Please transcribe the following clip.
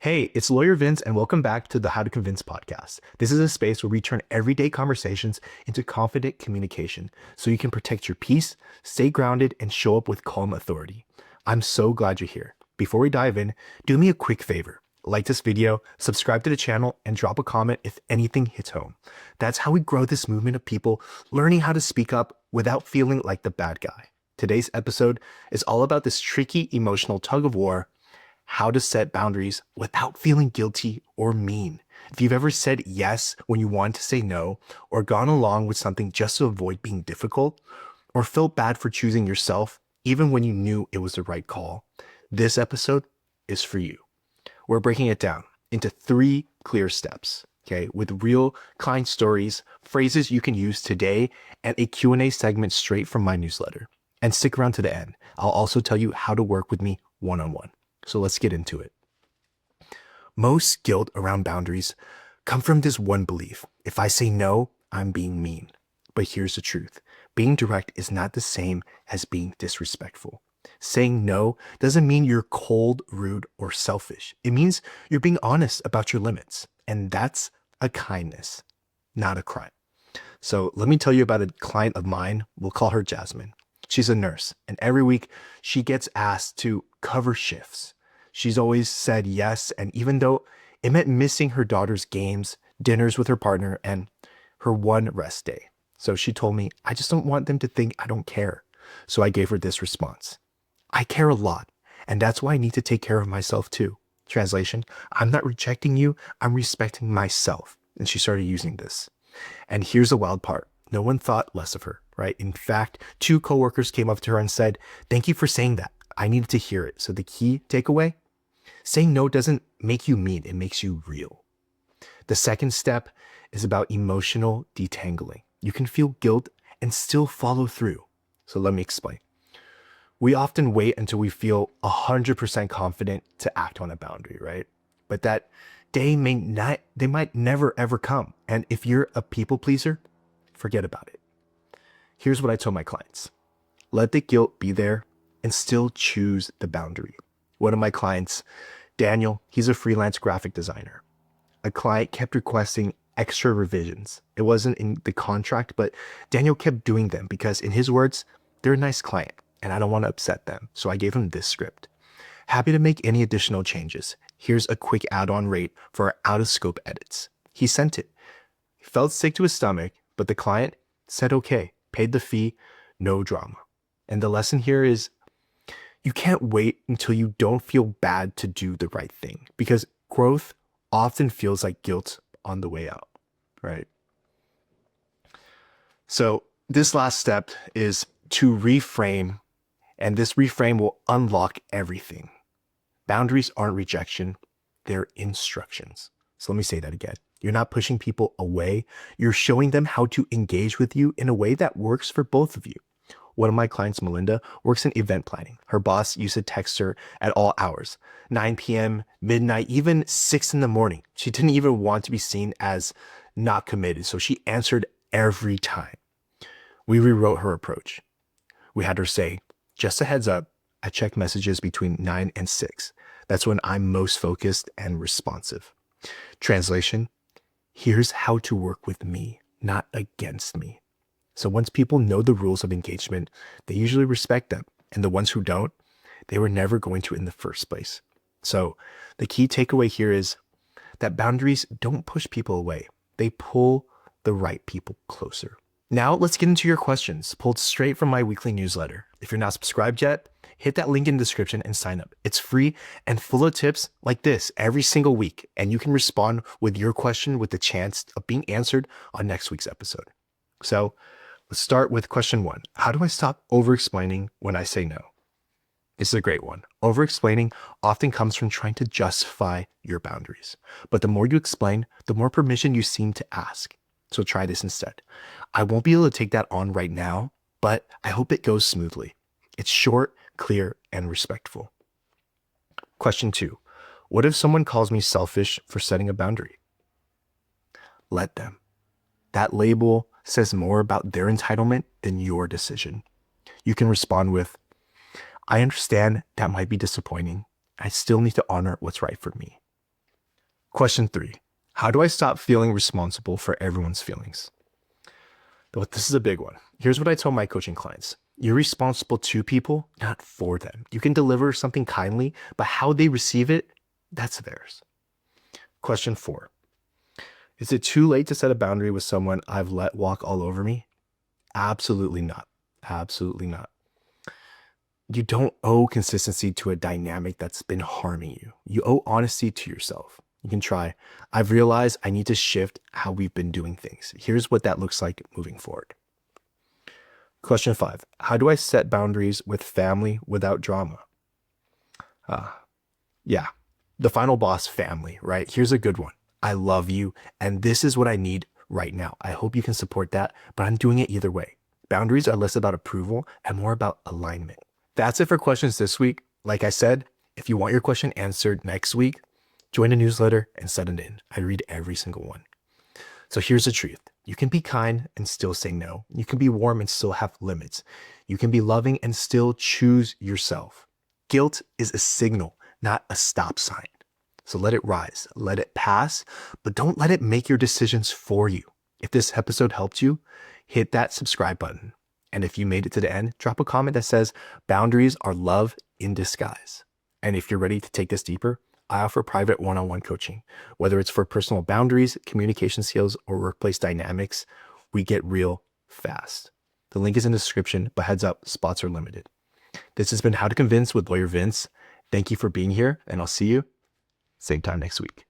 Hey, it's Lawyer Vince, and welcome back to the How to Convince podcast. This is a space where we turn everyday conversations into confident communication so you can protect your peace, stay grounded, and show up with calm authority. I'm so glad you're here. Before we dive in, do me a quick favor. Like this video, subscribe to the channel, and drop a comment if anything hits home. That's how we grow this movement of people learning how to speak up without feeling like the bad guy. Today's episode is all about this tricky emotional tug of war: how to set boundaries without feeling guilty or mean. If you've ever said yes when you want to say no, or gone along with something just to avoid being difficult, or felt bad for choosing yourself even when you knew it was the right call, this episode is for you. We're breaking it down into 3 clear steps, okay, with real client stories, phrases you can use today, and a Q&A segment straight from my newsletter. And stick around to the end. I'll also tell you how to work with me one-on-one. So let's get into it. Most guilt around boundaries come from this one belief: if I say no, I'm being mean. But here's the truth. Being direct is not the same as being disrespectful. Saying no doesn't mean you're cold, rude, or selfish. It means you're being honest about your limits. And that's a kindness, not a crime. So let me tell you about a client of mine. We'll call her Jasmine. She's a nurse, and every week she gets asked to cover shifts. She's always said yes, and even though it meant missing her daughter's games, dinners with her partner, and her one rest day. So she told me, I just don't want them to think I don't care. So I gave her this response: I care a lot, and that's why I need to take care of myself too. Translation: I'm not rejecting you, I'm respecting myself. And she started using this. And here's the wild part. No one thought less of her, right? In fact, 2 coworkers came up to her and said, thank you for saying that. I needed to hear it. So the key takeaway: saying no doesn't make you mean, it makes you real. The second step is about emotional detangling. You can feel guilt and still follow through. So let me explain. We often wait until we feel 100% confident to act on a boundary, right? But that day might never ever come. And if you're a people pleaser, forget about it. Here's what I tell my clients: let the guilt be there and still choose the boundary. One of my clients, Daniel, he's a freelance graphic designer. A client kept requesting extra revisions. It wasn't in the contract, but Daniel kept doing them because, in his words, they're a nice client and I don't want to upset them. So I gave him this script: happy to make any additional changes. Here's a quick add-on rate for out of scope edits. He sent it. He felt sick to his stomach, but the client said okay, paid the fee, no drama. And the lesson here is, you can't wait until you don't feel bad to do the right thing, because growth often feels like guilt on the way out, right? So this last step is to reframe, and this reframe will unlock everything. Boundaries aren't rejection, they're instructions. So let me say that again. You're not pushing people away. You're showing them how to engage with you in a way that works for both of you. One of my clients, Melinda, works in event planning. Her boss used to text her at all hours: 9 p.m., midnight, even 6 in the morning. She didn't even want to be seen as not committed, so she answered every time. We rewrote her approach. We had her say, just a heads up, I check messages between 9 and 6. That's when I'm most focused and responsive. Translation: here's how to work with me, not against me. So once people know the rules of engagement, they usually respect them. And the ones who don't, they were never going to in the first place. So the key takeaway here is that boundaries don't push people away. They pull the right people closer. Now let's get into your questions, pulled straight from my weekly newsletter. If you're not subscribed yet, hit that link in the description and sign up. It's free and full of tips like this every single week. And you can respond with your question with the chance of being answered on next week's episode. So let's start with question 1. How do I stop over-explaining when I say no? This is a great one. Over-explaining often comes from trying to justify your boundaries. But the more you explain, the more permission you seem to ask. So try this instead: I won't be able to take that on right now, but I hope it goes smoothly. It's short, clear, and respectful. Question 2. What if someone calls me selfish for setting a boundary? Let them. That label says more about their entitlement than your decision. You can respond with, I understand that might be disappointing. I still need to honor what's right for me. Question 3. How do I stop feeling responsible for everyone's feelings? This is a big one. Here's what I tell my coaching clients. You're responsible to people, not for them. You can deliver something kindly, but how they receive it, that's theirs. Question 4. Is it too late to set a boundary with someone I've let walk all over me? Absolutely not. Absolutely not. You don't owe consistency to a dynamic that's been harming you. You owe honesty to yourself. You can try. I've realized I need to shift how we've been doing things. Here's what that looks like moving forward. Question 5. How do I set boundaries with family without drama? Yeah, the final boss, family, right? Here's a good one. I love you, and this is what I need right now. I hope you can support that, but I'm doing it either way. Boundaries are less about approval and more about alignment. That's it for questions this week. Like I said, if you want your question answered next week, join the newsletter and send it in. I read every single one. So here's the truth. You can be kind and still say no. You can be warm and still have limits. You can be loving and still choose yourself. Guilt is a signal, not a stop sign. So let it rise, let it pass, but don't let it make your decisions for you. If this episode helped you, hit that subscribe button. And if you made it to the end, drop a comment that says boundaries are love in disguise. And if you're ready to take this deeper, I offer private one-on-one coaching. Whether it's for personal boundaries, communication skills, or workplace dynamics, we get real fast. The link is in the description, but heads up, spots are limited. This has been How to Convince with Lawyer Vince. Thank you for being here, and I'll see you same time next week.